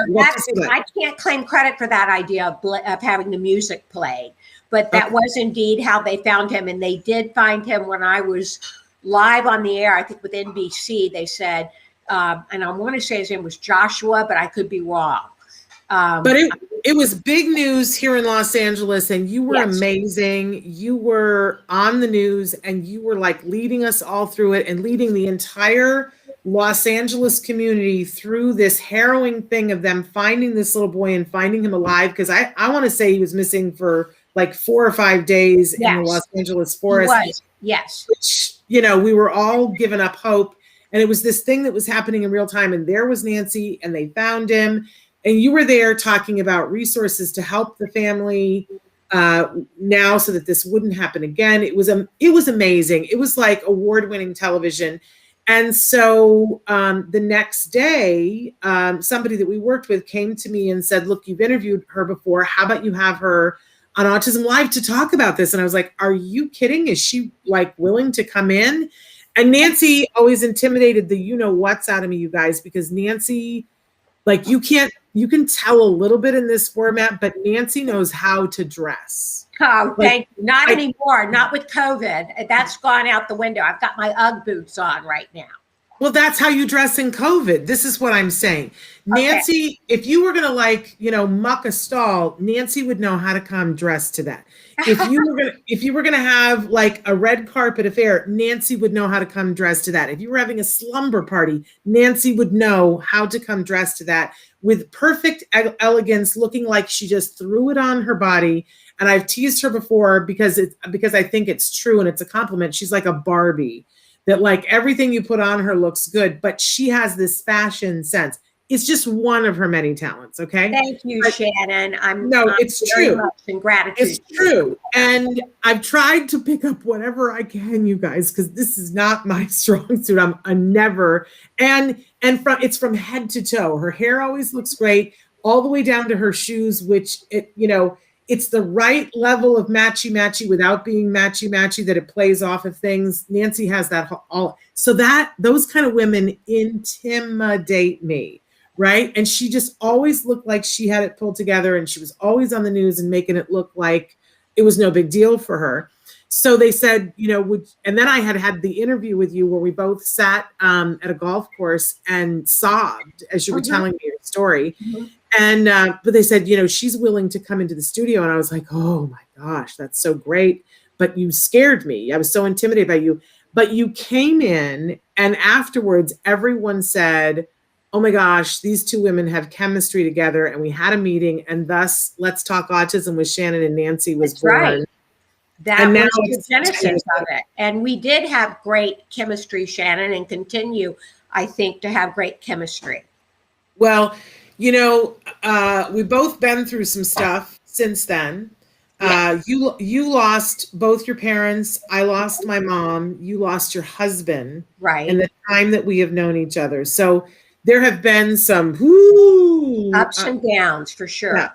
I can't claim credit for that idea of having the music played. But that was indeed how they found him. And they did find him when I was live on the air, I think with NBC. They said, and I want to say his name was Joshua, but I could be wrong. But it was big news here in Los Angeles, and you were amazing. You were on the news, and you were like leading us all through it and leading the entire Los Angeles community through this harrowing thing of them finding this little boy and finding him alive. Because I want to say he was missing for like 4 or 5 days in the Los Angeles forest. Yes. Which, we were all giving up hope. And it was this thing that was happening in real time. And there was Nancy, and they found him. And you were there talking about resources to help the family now so that this wouldn't happen again. It was amazing. It was like award-winning television. And so the next day, somebody that we worked with came to me and said, look, you've interviewed her before. How about you have her on Autism-Live to talk about this? And I was like, are you kidding? Is she like willing to come in? And Nancy always intimidated the you-know-whats out of me, you guys, because Nancy, like you can tell a little bit in this format, but Nancy knows how to dress. Oh, thank you. Not anymore. Not with COVID. That's gone out the window. I've got my UGG boots on right now. Well, that's how you dress in COVID. This is what I'm saying. Nancy, if you were going to muck a stall, Nancy would know how to come dressed to that. If you were gonna have like a red carpet affair, Nancy would know how to come dressed to that. If you were having a slumber party, Nancy would know how to come dressed to that with perfect elegance, looking like she just threw it on her body. And I've teased her before because I think it's true and it's a compliment. She's like a Barbie, that like everything you put on her looks good, but she has this fashion sense. It's just one of her many talents. Okay. Thank you, Shannon. It's very true. Much in gratitude. It's true. And I've tried to pick up whatever I can, you guys, because this is not my strong suit. I'm never, it's from head to toe. Her hair always looks great, all the way down to her shoes, which it's the right level of matchy-matchy without being matchy-matchy, that it plays off of things. Nancy has that all. So those kind of women intimidate me, right? And she just always looked like she had it pulled together, and she was always on the news and making it look like it was no big deal for her. So they said, and then I had the interview with you where we both sat at a golf course and sobbed as you were telling me your story. Mm-hmm. And, but they said, she's willing to come into the studio. And I was like, oh my gosh, that's so great. But you scared me. I was so intimidated by you. But you came in, and afterwards, everyone said, oh my gosh, these two women have chemistry together. And we had a meeting, and thus Let's Talk Autism with Shannon and Nancy was born. Right. That was the genesis of it. And we did have great chemistry, Shannon, and continue, I think, to have great chemistry. Well, we've both been through some stuff since then. Yeah. You lost both your parents. I lost my mom. You lost your husband. Right. In the time that we have known each other. So there have been some ups and downs for sure. Yeah.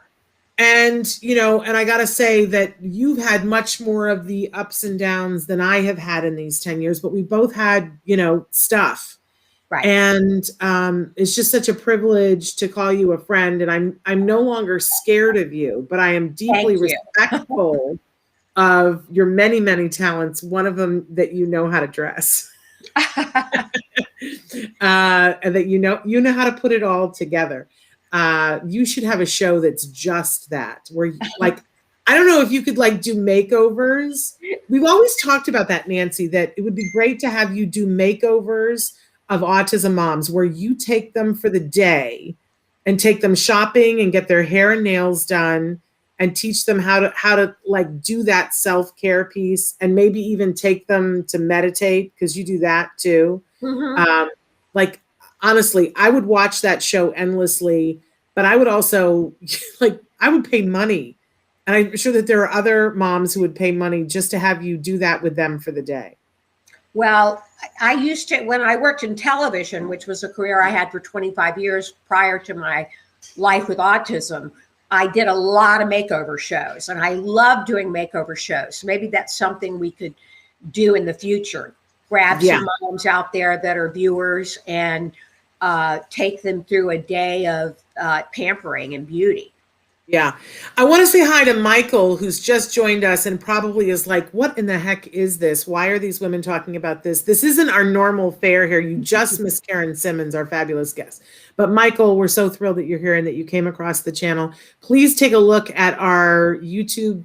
And, and I got to say that you've had much more of the ups and downs than I have had in these 10 years, but we both had, stuff. Right. And it's just such a privilege to call you a friend. And I'm no longer scared of you, but I am deeply respectful of your many, many talents. One of them that you know how to dress. And that you know how to put it all together. You should have a show that's just that, where like, I don't know if you could like do makeovers. We've always talked about that, Nancy, that it would be great to have you do makeovers of autism moms, where you take them for the day and take them shopping and get their hair and nails done and teach them how to like do that self-care piece, and maybe even take them to meditate, because you do that too. Mm-hmm. Like, honestly, I would watch that show endlessly, but I would also I would pay money. And I'm sure that there are other moms who would pay money just to have you do that with them for the day. Well, I used to, when I worked in television, which was a career I had for 25 years prior to my life with autism, I did a lot of makeover shows, and I love doing makeover shows. Maybe that's something we could do in the future. Grab some moms out there that are viewers and take them through a day of pampering and beauty. Yeah. I want to say hi to Michael, who's just joined us and probably is like, what in the heck is this? Why are these women talking about this? This isn't our normal fare here. You just missed Karen Simmons, our fabulous guest. But Michael, we're so thrilled that you're here and that you came across the channel. Please take a look at our YouTube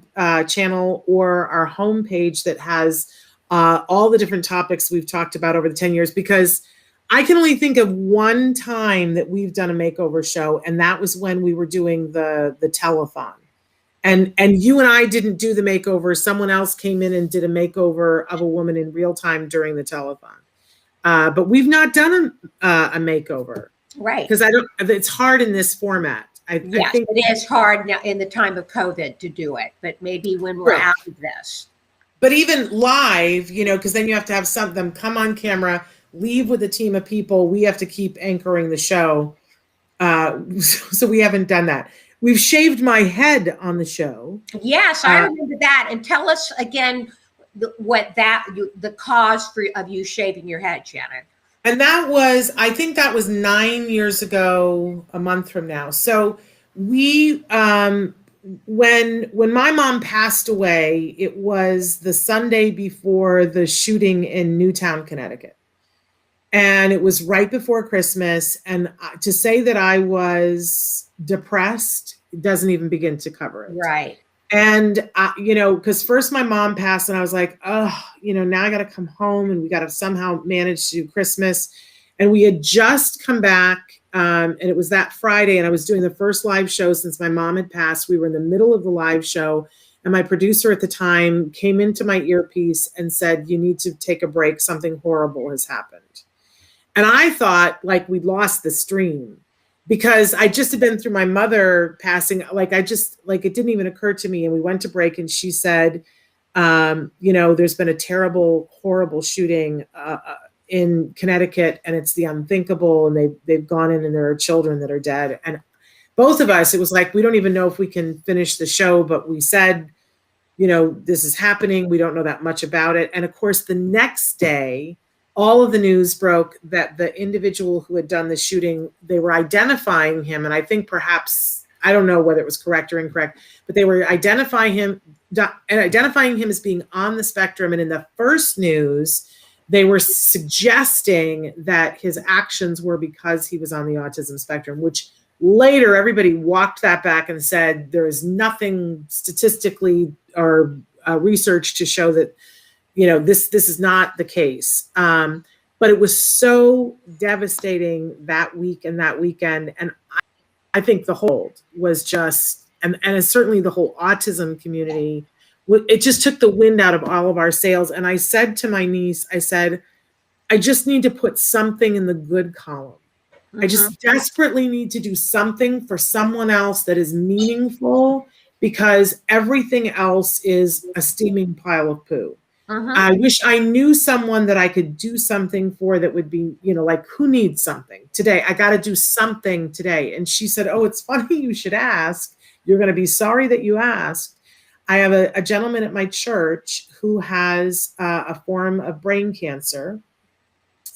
channel or our homepage that has all the different topics we've talked about over the 10 years, because I can only think of one time that we've done a makeover show, and that was when we were doing the telethon. And you and I didn't do the makeover. Someone else came in and did a makeover of a woman in real time during the telethon. But we've not done a makeover. Right. Because it's hard in this format. I Yes, think it is hard now in the time of COVID to do it, but maybe when we're Right. out of this. But even live, you know, because then you have to have some of them come on camera, leave with a team of people. We have to keep anchoring the show. So we haven't done that. We've shaved my head on the show. Yes, I remember that. And tell us again the cause of you shaving your head, Shannon. And that was, I think that was 9 years ago, a month from now. So we, when my mom passed away, it was the Sunday before the shooting in Newtown, Connecticut. And it was right before Christmas. And to say that I was depressed doesn't even begin to cover it. Right. And, you know, because first my mom passed and I was like, oh, you know, now I got to come home and we got to somehow manage to do Christmas. And we had just come back and it was that Friday and I was doing the first live show since my mom had passed. We were in the middle of the live show and my producer at the time came into my earpiece and said, you need to take a break. Something horrible has happened. And I thought like we'd lost the stream. Because I just had been through my mother passing, it didn't even occur to me. And we went to break and she said, you know, there's been a terrible, horrible shooting in Connecticut and it's the unthinkable. And they've gone in and there are children that are dead. And both of us, it was like, we don't even know if we can finish the show, but we said, you know, this is happening. We don't know that much about it. And of course, the next day, all of the news broke that the individual who had done the shooting, they were identifying him. And I think perhaps, I don't know whether it was correct or incorrect, but they were identifying him as being on the spectrum. And in the first news, they were suggesting that his actions were because he was on the autism spectrum, which later everybody walked that back and said, there is nothing statistically or research to show that, you know, this is not the case. But it was so devastating that week and that weekend. And I think the whole was just, and certainly the whole autism community, it just took the wind out of all of our sails. And I said to my niece, I said, I just need to put something in the good column. I just desperately need to do something for someone else that is meaningful because everything else is a steaming pile of poo. I wish I knew someone that I could do something for that would be, you know, like who needs something today? I got to do something today. And she said, oh, it's funny you should ask. You're going to be sorry that you asked. I have a gentleman at my church who has a form of brain cancer.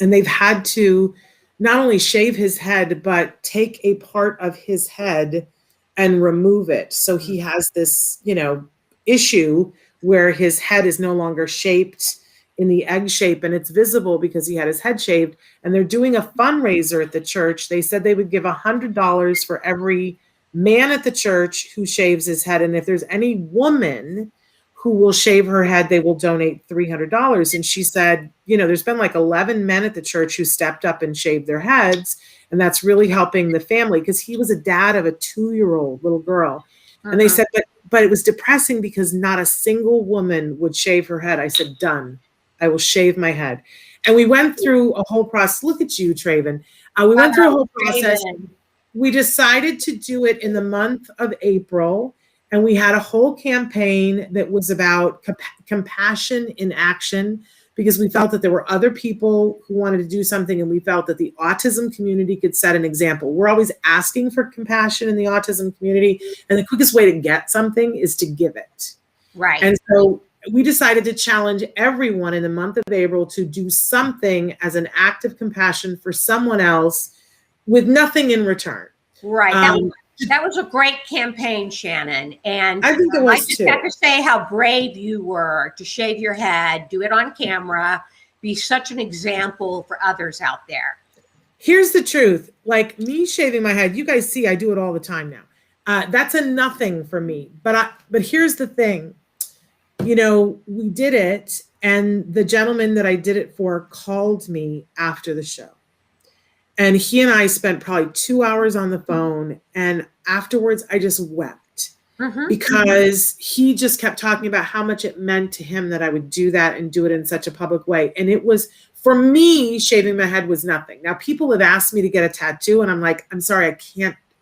And they've had to not only shave his head, but take a part of his head and remove it. So he has this, you know, issue where his head is no longer shaped in the egg shape and it's visible because he had his head shaved. And they're doing a fundraiser at the church. They said they would give $100 for every man at the church who shaves his head. And if there's any woman who will shave her head, they will donate $300. And she said, you know, there's been like 11 men at the church who stepped up and shaved their heads. And that's really helping the family because he was a dad of a 2-year-old little girl. And they said, but it was depressing because not a single woman would shave her head. I said, done. I will shave my head. And we went through a whole process. Look at you, Traven. We went through a whole process. We decided to do it in the month of April. And we had a whole campaign that was about compassion in action because we felt that there were other people who wanted to do something. And we felt that the autism community could set an example. We're always asking for compassion in the autism community. And the quickest way to get something is to give it. Right. And so we decided to challenge everyone in the month of April to do something as an act of compassion for someone else with nothing in return. Right. That was a great campaign, Shannon. And I think it was I just too. have to say how brave you were to shave your head, do it on camera, be such an example for others out there. Here's the truth. Like me shaving my head, you guys see I do it all the time now. That's a nothing for me. But here's the thing. You know, we did it and the gentleman that I did it for called me after the show. And he and I spent probably 2 hours on the phone. And afterwards, I just wept because he just kept talking about how much it meant to him that I would do that and do it in such a public way. And it was, for me, shaving my head was nothing. Now, people have asked me to get a tattoo. And I'm like, I'm sorry,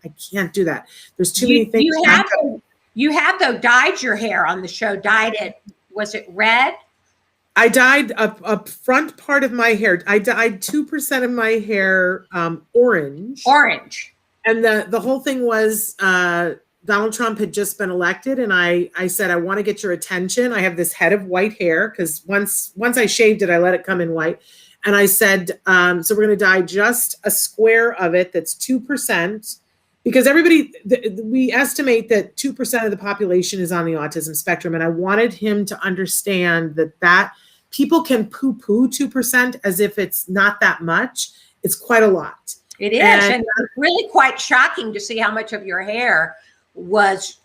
I can't do that. There's too many things. You have though dyed your hair on the show. Dyed it. Was it red? I dyed a front part of my hair. I dyed 2% of my hair orange. Orange. And the whole thing was Donald Trump had just been elected, and I said, I want to get your attention. I have this head of white hair because once I shaved it, I let it come in white. And I said, so we're going to dye just a square of it that's 2%, because we estimate that 2% of the population is on the autism spectrum. And I wanted him to understand that people can poo-poo 2% as if it's not that much. It's quite a lot. It is. And it's really quite shocking to see how much of your hair was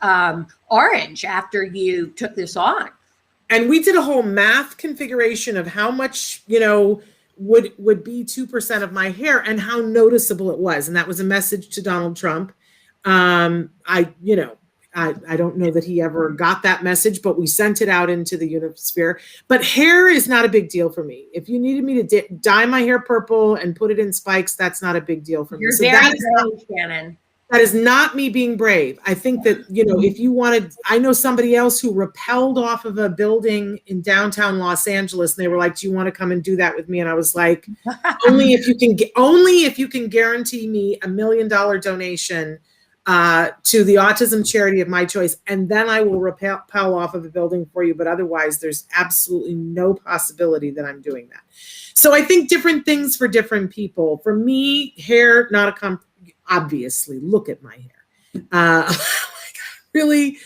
orange after you took this on. And we did a whole math configuration of how much, would be 2% of my hair and how noticeable it was. And that was a message to Donald Trump. I don't know that he ever got that message, but we sent it out into the unisphere. But hair is not a big deal for me. If you needed me to dye my hair purple and put it in spikes, that's not a big deal for me. You're very brave, Shannon. That is not me being brave. I think that, if you wanted, I know somebody else who rappelled off of a building in downtown Los Angeles, and they were like, do you want to come and do that with me? And I was like, only if you can guarantee me $1 million donation to the autism charity of my choice, and then I will rappel off of a building for you. But otherwise, there's absolutely no possibility that I'm doing that. So I think different things for different people. For me, hair, not a obviously, look at my hair. Really,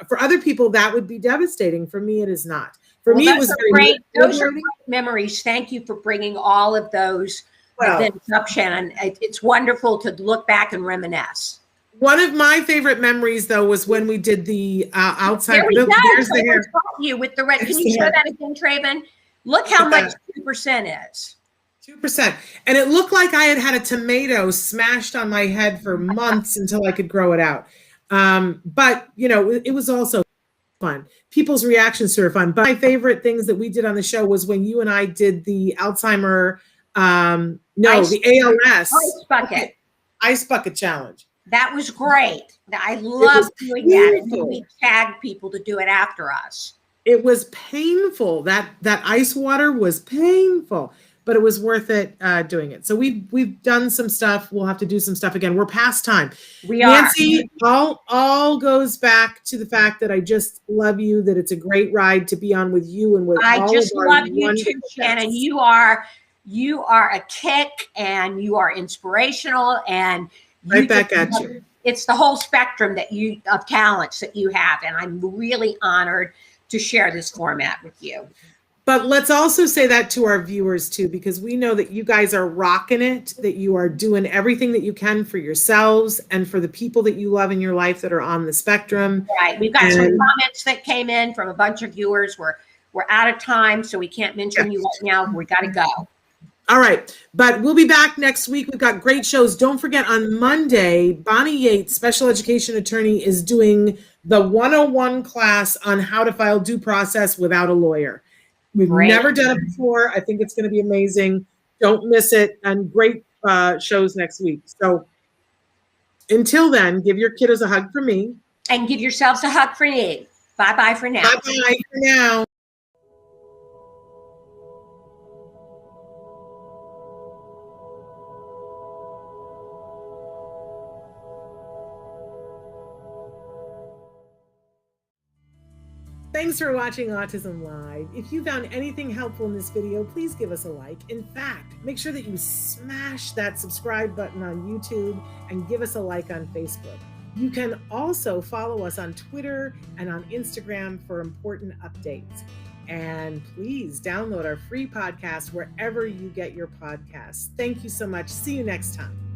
for other people, that would be devastating. For me, it is not. For me, it was great. Those are great memories. Thank you for bringing all of those events up, Shannon. It's wonderful to look back and reminisce. One of my favorite memories, though, was when we did the outside. There's the hair. You with the red. Can you show that again, Traven? Look how much 2% is. 2%. And it looked like I had a tomato smashed on my head for months until I could grow it out. But, it was also fun. People's reactions to it are fun. But my favorite things that we did on the show was when you and I did the Alzheimer, the ALS. Ice bucket challenge. That was great. I love doing that. And we tagged people to do it after us. It was painful. That ice water was painful. But it was worth it doing it. So we've done some stuff. We'll have to do some stuff again. We're past time. Nancy, all goes back to the fact that I just love you, that it's a great ride to be on with you and with I all just of our love you wonderful too, Shannon. guests. You are a kick, and you are inspirational, and right back at you. It's the whole spectrum of talents that you have, and I'm really honored to share this format with you. But let's also say that to our viewers too, because we know that you guys are rocking it, that you are doing everything that you can for yourselves and for the people that you love in your life that are on the spectrum. Right. We've got some comments that came in from a bunch of viewers. We're out of time, so we can't mention you right now. We got to go. All right. But we'll be back next week. We've got great shows. Don't forget, on Monday, Bonnie Yates, special education attorney, is doing the 101 class on how to file due process without a lawyer. We've never done it before. I think it's going to be amazing. Don't miss it. And great shows next week. So until then, give your kiddos a hug for me. And give yourselves a hug for me. Bye-bye for now. Bye-bye for now. Thanks for watching Autism Live. If you found anything helpful in this video, please give us a like. In fact, make sure that you smash that subscribe button on YouTube and give us a like on Facebook. You can also follow us on Twitter and on Instagram for important updates. And please download our free podcast wherever you get your podcasts. Thank you so much. See you next time.